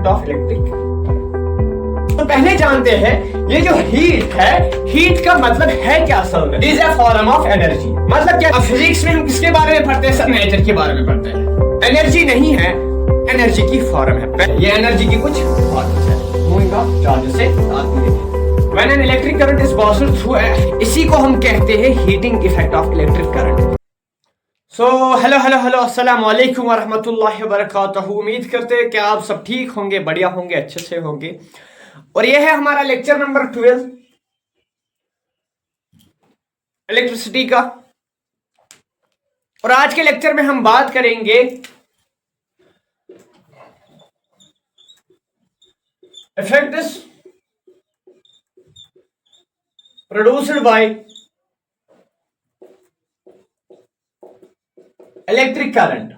Effect of electric. तो पहले जानते हैं ये जो हीट है, हीट का मतलब है क्या असल में? Is a form of energy. मतलब क्या? फिजिक्स में हम किसके बारे में पढ़ते हैं? सब नेचर के बारे में पढ़ते हैं। एनर्जी नहीं है, एनर्जी की फॉर्म है। ये एनर्जी की कुछ फॉर्म है। मूविंग ऑफ चार्ज से when an electric current is passing through, इसी को हम कहते हैं heating effect of electric current. So hello hello hello, अस्सलाम वालेकुम वरहमतुल्लाहि वबरकातुहू। उम्मीद करते हैं कि आप सब ठीक होंगे, बढ़िया होंगे, अच्छे से होंगे। और यह है हमारा लेक्चर नंबर 12 इलेक्ट्रिसिटी का। और आज के लेक्चर में हम बात करेंगे effects produced by electric current.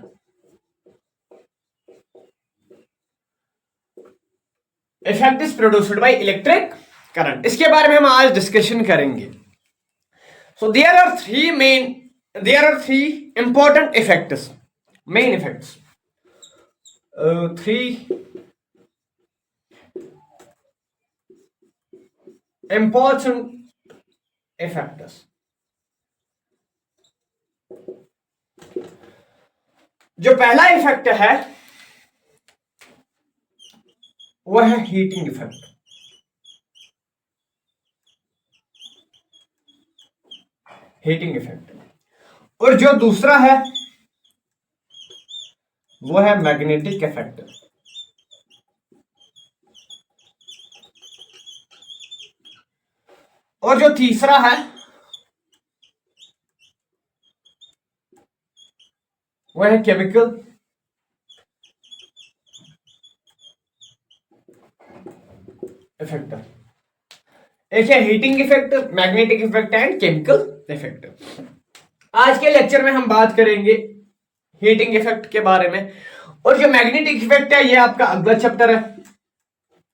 Effect is produced by electric current, इसके बारे में हम आज डिस्कशन करेंगे। So there are three important effects, main effects, three important effects. जो पहला इफेक्ट है वो है हीटिंग इफेक्ट। Heating effect. और जो दूसरा है वो है मैग्नेटिक इफेक्ट। और जो तीसरा है वो है केमिकल इफेक्ट। एक है heating effect, magnetic effect and chemical effect. आज के लेक्चर में हम बात करेंगे हीटिंग इफेक्ट के बारे में। और जो मैग्नेटिक इफेक्ट है ये आपका अगला चैप्टर है।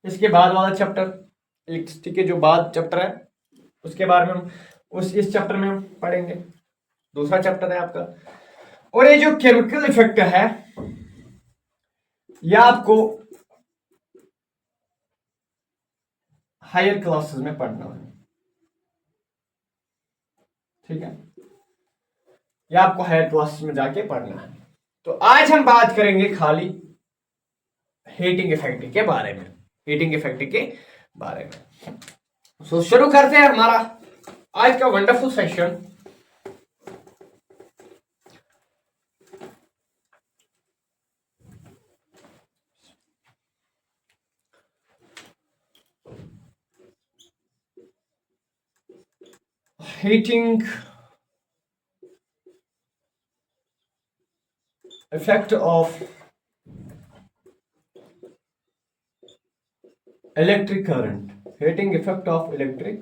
इसके बाद वाला चैप्टर, इलेक्ट्रिसिटी के जो बाद चैप्टर है उसके बारे में हम इस चैप्टर में हम पढ़ेंगे। दूसरा चैप्टर है आपका। और ये जो केमिकल इफेक्ट है यह आपको हायर क्लासेस में पढ़ना है, ठीक है? यह आपको हायर क्लासेस में जाके पढ़ना है। तो आज हम बात करेंगे खाली हीटिंग इफेक्ट के बारे में, हीटिंग इफेक्ट के बारे में। सो शुरू करते हैं हमारा आज का wonderful session. Heating effect of electric current, heating effect of electric,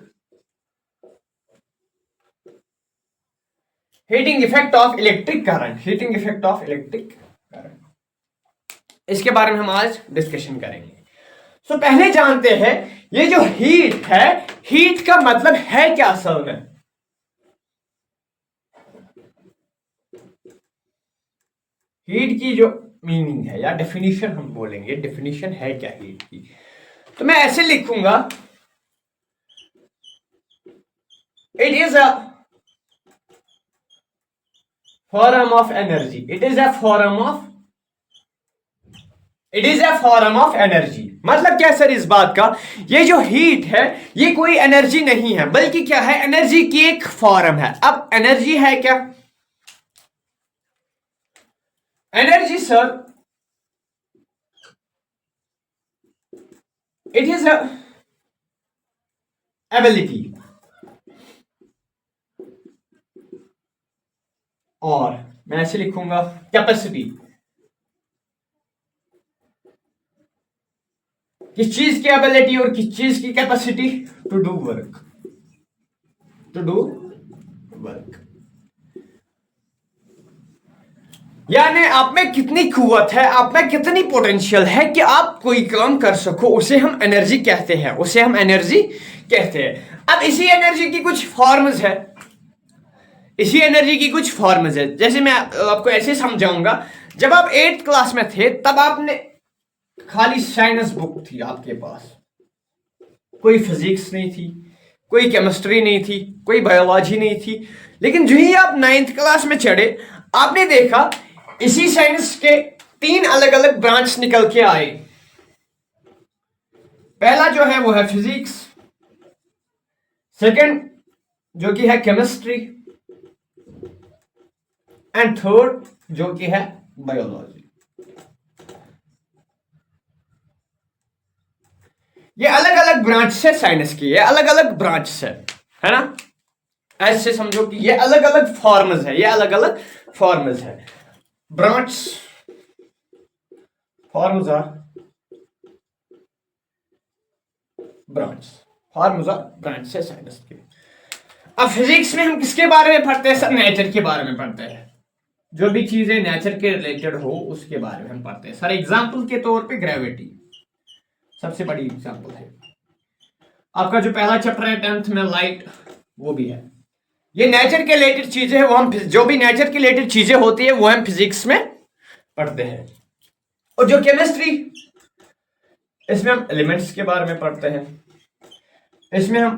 heating effect of electric current, heating effect of electric current, इसके बारे में हम आज डिस्कशन करेंगे। सो पहले जानते हैं ये जो हीट है, हीट का मतलब है क्या असल में? हीट की जो मीनिंग है या डेफिनेशन हम बोलेंगे, डेफिनेशन है क्या हीट की? तो मैं ऐसे लिखूंगा, it is a form of energy. It is a form of energy. मतलब क्या सर इस बात का? ये जो हीट है ये कोई एनर्जी नहीं है, बल्कि क्या है? एनर्जी की एक फॉर्म है। अब एनर्जी है क्या? Energy sir, it is a ability, और मैं ऐसे लिखूंगा कैपेसिटी। किस चीज की एबिलिटी और किस चीज की capacity? To do work, to do work. यानी आप में कितनी कुव्वत है, आप में कितनी पोटेंशियल है कि आप कोई काम कर सको, उसे हम एनर्जी कहते हैं, उसे हम एनर्जी कहते हैं। अब इसी एनर्जी की कुछ फॉर्म्स है, इसी एनर्जी की कुछ फॉर्म्स है। जैसे मैं आपको ऐसे समझाऊंगा, जब आप 8th क्लास में थे तब आपने खाली साइंस बुक थी आपके पास, कोई फिजिक्स नहीं थी, कोई केमिस्ट्री नहीं थी, कोई बायोलॉजी नहीं थी। लेकिन जो ही आप 9th क्लास में चढ़े, आपने देखा इसी साइंस के 3 अलग अलग ब्रांच निकल के आए। पहला जो है वो है फिजिक्स, सेकंड जो कि है केमिस्ट्री, एंड थर्ड जो कि है बायोलॉजी। ये अलग अलग ब्रांच है साइंस की, ये अलग अलग ब्रांच है ना। ऐसे समझो कि ये अलग अलग फॉर्म्स है, ये अलग अलग फॉर्म्स है। ब्रांच फॉर्म्स आर ब्रांच है साइंस के। अब फिजिक्स में हम किसके बारे में पढ़ते हैं सर? नेचर के बारे में पढ़ते हैं। जो भी चीजें नेचर के रिलेटेड हो उसके बारे में हम पढ़ते हैं सर। एग्जाम्पल के तौर पे ग्रेविटी सबसे बड़ी एग्जाम्पल है। आपका जो पहला चैप्टर है 10th में लाइट, वो भी है। ये नेचर के रिलेटेड चीजें हैं, वो हम जो भी नेचर के रिलेटेड चीजें होती है वो हम फिजिक्स में पढ़ते हैं। और जो केमिस्ट्री, इसमें हम एलिमेंट्स के बारे में पढ़ते हैं, इसमें हम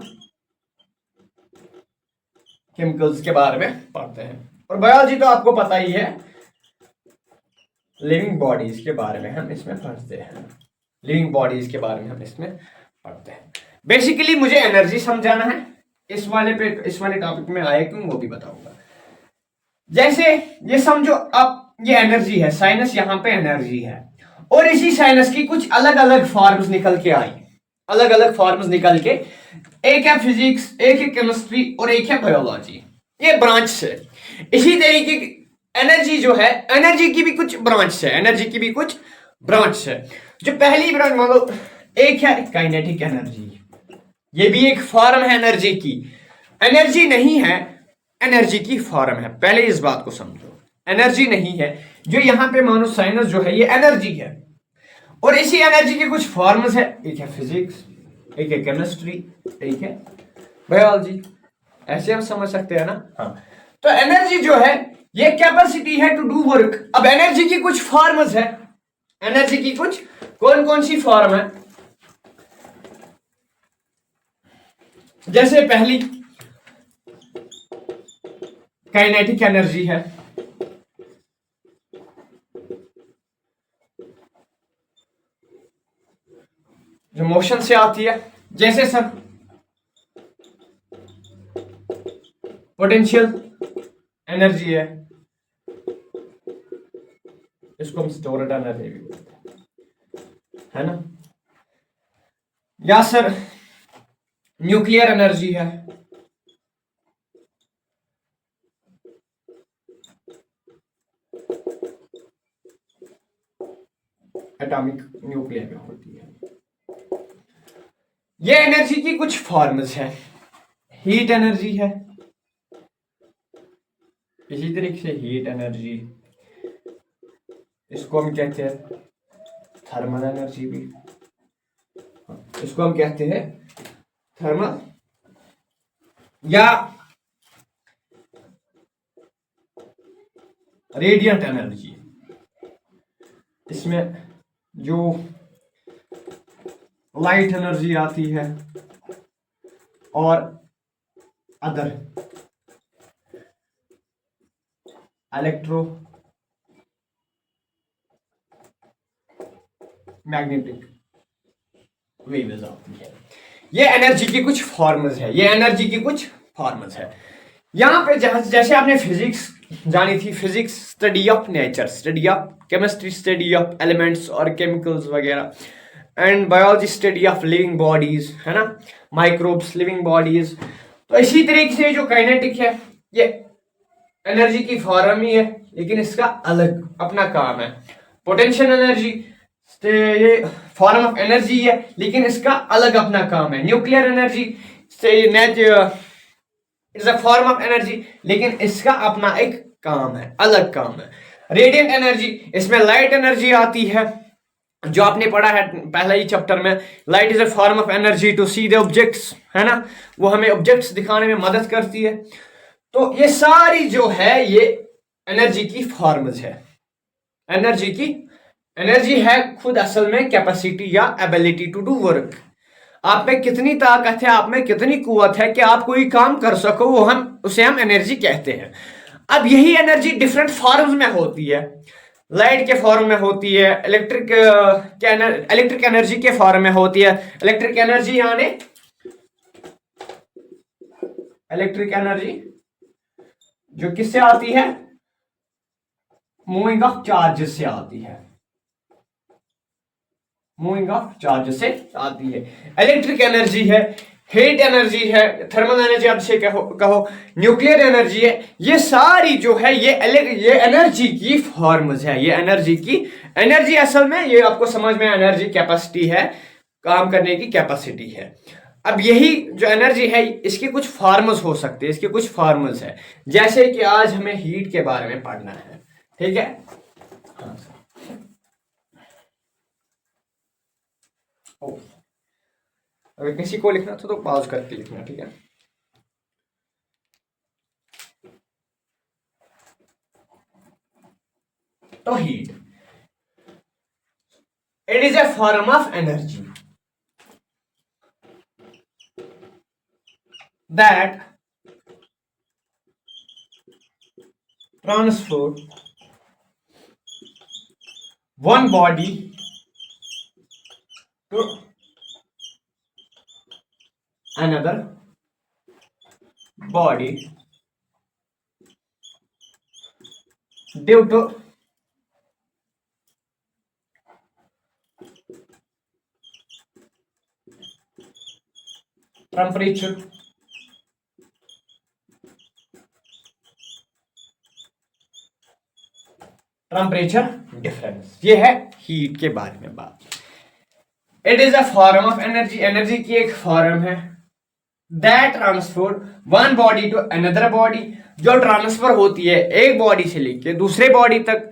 केमिकल्स के बारे में पढ़ते हैं। और बायोलॉजी तो आपको पता ही है, लिविंग बॉडीज के बारे में हम इसमें पढ़ते हैं। लिविंग बॉडीज के बारे में हम इसमें पढ़ते हैं। बेसिकली मुझे एनर्जी समझाना है, इस वाले टॉपिक में आया क्यों वो भी बताऊंगा। जैसे ये समझो अब ये एनर्जी है, साइनस यहां पे एनर्जी है, और इसी साइनस की कुछ अलग अलग फॉर्म्स निकल के आई, अलग अलग फॉर्म्स निकल के, एक है फिजिक्स, एक है केमिस्ट्री और एक है बायोलॉजी। ये ब्रांच है। इसी तरीके की एनर्जी जो है, एनर्जी की भी कुछ ब्रांच है, एनर्जी की भी कुछ ब्रांच है। जो पहली ब्रांच मान लो, एक है काइनेटिक एनर्जी, ये भी एक फॉर्म है एनर्जी की। एनर्जी नहीं है, एनर्जी की फॉर्म है। पहले इस बात को समझो, एनर्जी नहीं है। जो यहां पे मानो साइनस जो है ये एनर्जी है, और इसी एनर्जी के कुछ फॉर्म्स है। एक है फिजिक्स, एक है केमिस्ट्री, एक है बायोलॉजी। ऐसे हम समझ सकते हैं ना। हाँ, तो एनर्जी जो है ये कैपेसिटी है टू डू वर्क। अब एनर्जी की कुछ फॉर्म्स है, एनर्जी की कुछ कौन कौन सी फॉर्म है? जैसे पहली काइनेटिक एनर्जी है, जो मोशन से आती है। जैसे सर पोटेंशियल एनर्जी है, इसको हम स्टोर्ड एनर्जी भी बोलते हैं, है ना। या सर न्यूक्लियर एनर्जी है, एटॉमिक न्यूक्लियर में होती है। ये एनर्जी की कुछ फॉर्म्स है। हीट एनर्जी है, इसी तरीके से हीट एनर्जी, इसको हम कहते हैं थर्मल एनर्जी भी, इसको हम कहते हैं थर्मल, या रेडिएंट एनर्जी। इसमें जो लाइट एनर्जी आती है और अदर इलेक्ट्रो मैग्नेटिक वेव्स आती है। ये एनर्जी की कुछ फॉर्म्स है, ये एनर्जी की कुछ फॉर्म्स है। यहां पे जैसे आपने फिजिक्स जानी थी, physics study of nature, study of chemistry, study of elements और केमिकल्स वगैरह, and biology study of living bodies, है ना, माइक्रोब्स, लिविंग बॉडीज। तो इसी तरीके से जो काइनेटिक है ये एनर्जी की फॉर्म ही है, लेकिन इसका अलग अपना काम है। पोटेंशियल एनर्जी ये फॉर्म ऑफ एनर्जी है, लेकिन इसका अलग अपना काम है। न्यूक्लियर एनर्जी से is a form of energy, लेकिन इसका अपना एक काम है, अलग काम है। रेडिएंट एनर्जी, इसमें लाइट एनर्जी आती है, जो आपने पढ़ा है पहला ही चैप्टर में। Light is a form of energy to see the objects, है ना, वो हमें ऑब्जेक्ट्स दिखाने में मदद करती है। तो ये सारी जो है ये एनर्जी की फॉर्म्स है, एनर्जी की एनर्जी है खुद असल में कैपेसिटी या एबिलिटी टू डू वर्क। आप में कितनी ताकत है, आप में कितनी कुवत है कि आप कोई काम कर सको, वो उसे हम एनर्जी कहते हैं। अब यही एनर्जी डिफरेंट फॉर्म्स में होती है। लाइट के फॉर्म में होती है, इलेक्ट्रिक एनर्जी के फॉर्म में होती है। इलेक्ट्रिक एनर्जी यानी इलेक्ट्रिक एनर्जी जो किससे आती है, मूविंग ऑफ चार्ज से आती है, मूविंग ऑफ चार्ज से आती है। इलेक्ट्रिक एनर्जी है, हीट एनर्जी है, थर्मल एनर्जी आप से कहो न्यूक्लियर एनर्जी है। ये सारी जो है ये एनर्जी की फॉर्म्स है। ये एनर्जी असल में ये आपको समझ में, एनर्जी कैपेसिटी है, काम करने की कैपेसिटी है। अब यही जो एनर्जी है इसके कुछ फॉर्म्स हो सकते हैं, इसके कुछ फॉर्म्स है। जैसे कि आज हमें हीट के बारे में पढ़ना है, ठीक है। हाँ, अगर किसी को लिखना था तो पॉज करके लिखना, ठीक है। तो heat, it is a form of energy that transfer one body to another body due to temperature, difference. ये है हीट के बारे में बात। It is a form of energy, energy की एक फॉर्म है that transfer one body to another body, जो ट्रांसफर होती है एक बॉडी से लेके दूसरे बॉडी तक।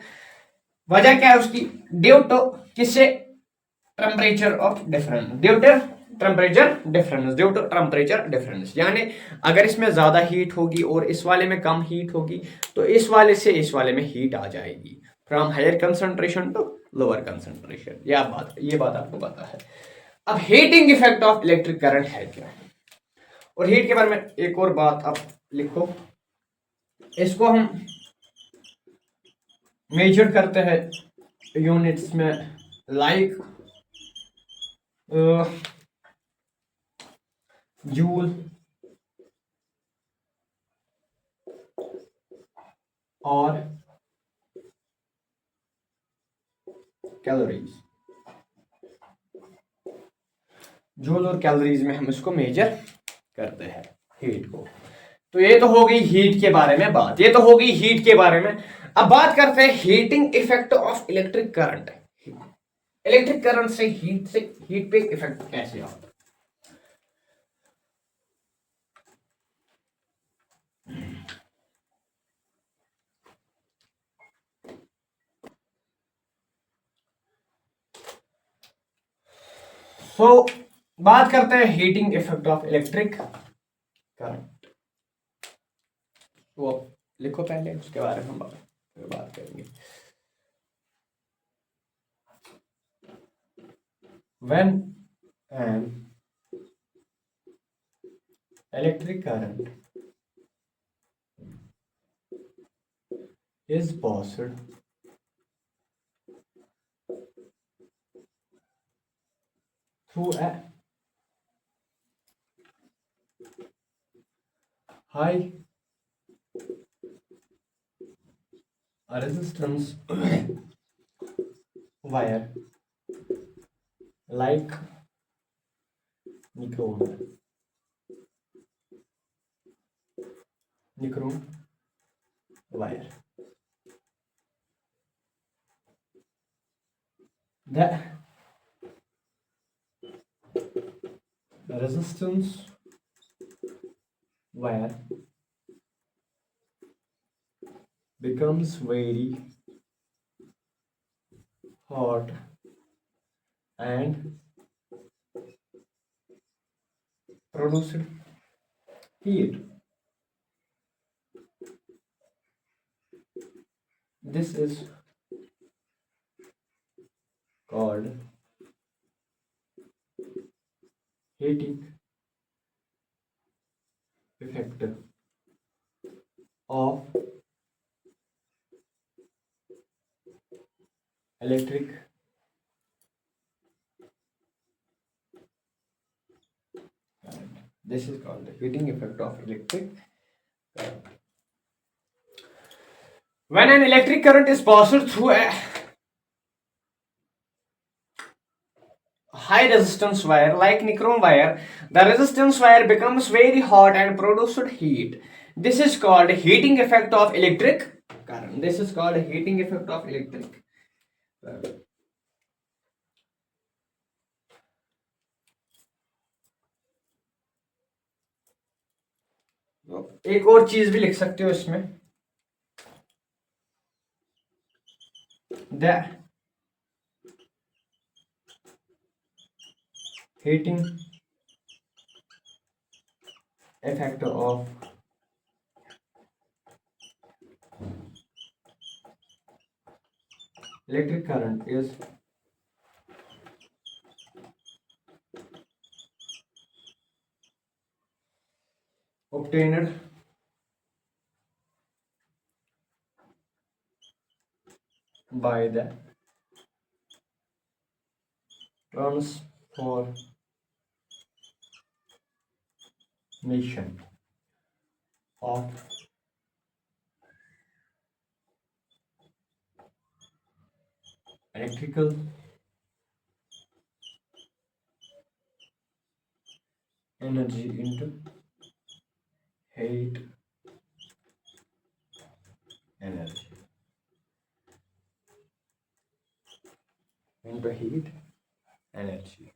वजह क्या है उसकी, ड्यू टू किससे, temperature of difference, due to temperature difference. यानी अगर इसमें ज्यादा हीट होगी और इस वाले में कम हीट होगी तो इस वाले से इस वाले में हीट आ जाएगी, from higher concentration to lower concentration. ये बात आपको पता है। अब heating effect of electric current है क्या, और हीट के बारे में एक और बात आप लिखो, इसको हम मेजर करते हैं यूनिट्स में, लाइक जूल और कैलोरीज। जूल और कैलोरीज में हम इसको मेजर करते हैं हीट को। तो ये तो हो गई हीट के बारे में बात, ये तो हो गई हीट के बारे में। अब बात करते हैं heating effect of electric current. Electric current से हीट पे इफेक्ट कैसे आता है। तो बात करते हैं heating effect of electric current. वो लिखो पहले, उसके बारे में हम बात करेंगे। When an electric current is passed through a high resistance wire like nichrome wire, the resistance wire becomes very hot and produced heat. This is called heating effect of electric current. This is called the heating effect of electric current. When an electric current is passed through a high resistance wire like nichrome wire, the resistance wire becomes very hot and produces heat. This is called heating effect of electric current. This is called heating effect of electric current. एक और चीज भी लिख सकते हो इसमें, the heating effect of electric current is obtained by the transformation of electrical energy into heat energy. Into heat energy.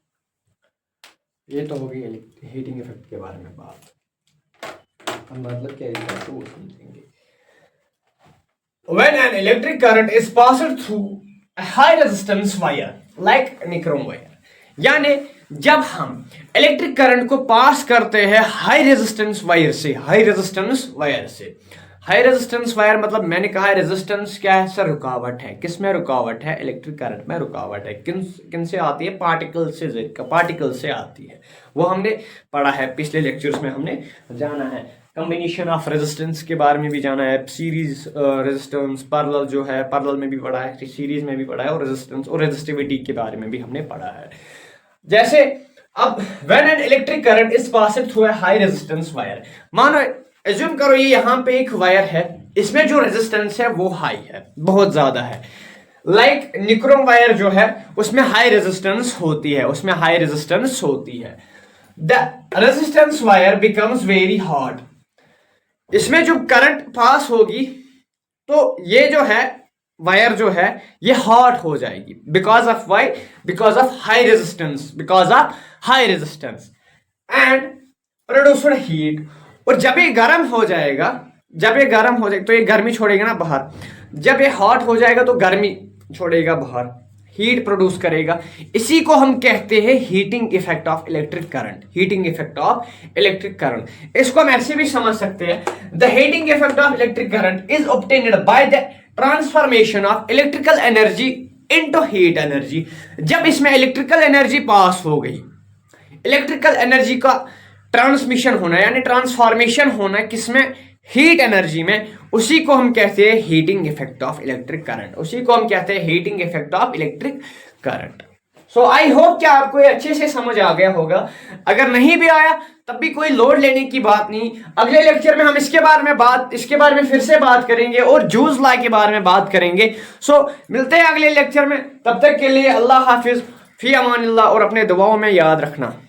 ये तो होगी हीटिंग इफेक्ट के बारे में बात। हम मतलब क्या है तो वो समझेंगे। When an electric current is passed through a high resistance wire like nichrome wire, यानी जब हम इलेक्ट्रिक करंट को पास करते हैं हाई रेजिस्टेंस वायर से, हाई रेजिस्टेंस वायर से। हाई रेजिस्टेंस वायर मतलब मैंने कहा है रेजिस्टेंस क्या है सर, रुकावट है। किस में रुकावट है? इलेक्ट्रिक करंट में रुकावट है। किन से आती है? पार्टिकल से आती है। वो हमने पढ़ा है पिछले लेक्चर्स में, हमने जाना है। कॉम्बिनेशन ऑफ रेजिस्टेंस के बारे में भी जाना है, सीरीज रेजिस्टेंस, पैरेलल जो है, पैरेलल में भी पढ़ा है, सीरीज में भी पढ़ा है, और रेजिस्टेंस और रेजिस्टिविटी के बारे में भी हमने पढ़ा है। जैसे अब when an electric current is passing through a high resistance wire, मानो एज्यूम करो ये यहाँ पे एक वायर है, इसमें जो रेजिस्टेंस है वो हाई है, बहुत ज्यादा है। लाइक निक्रोम वायर जो है उसमें हाई रेजिस्टेंस होती है, उसमें हाई रेजिस्टेंस होती है। The resistance wire becomes very hot, इसमें जो करंट पास होगी तो ये जो है वायर जो है ये हॉट हो जाएगी। Because of why? Because of high resistance, because of high resistance and produced heat. और जब ये गर्म हो जाएगा, तो ये गर्मी छोड़ेगा ना बाहर। जब ये हॉट हो जाएगा तो गर्मी छोड़ेगा बाहर, हीट प्रोड्यूस करेगा। इसी को हम कहते हैं heating effect of electric current. Heating effect of electric current, इसको हम ऐसे भी समझ सकते हैं, the heating effect of electric current is obtained by the transformation of electrical energy into heat energy. जब इसमें इलेक्ट्रिकल एनर्जी पास हो गई, इलेक्ट्रिकल एनर्जी का ट्रांसमिशन होना यानी ट्रांसफॉर्मेशन होना किसमें? हीट एनर्जी में, उसी को हम कहते हैं heating effect of electric current. उसी को हम कहते हैं heating effect of electric current. So I hope कि आपको ये अच्छे से समझ आ गया होगा। अगर नहीं भी आया तब भी कोई लोड लेने की बात नहीं। अगले लेक्चर में हम इसके बारे में फिर से बात करेंगे और जूस लॉ के बारे में बात करेंगे। सो मिलते हैं अगले लेक्चर में, तब तक के लिए अल्लाह हाफिज, फी अमानिल्लाह, और अपने दुआओं में याद रखना।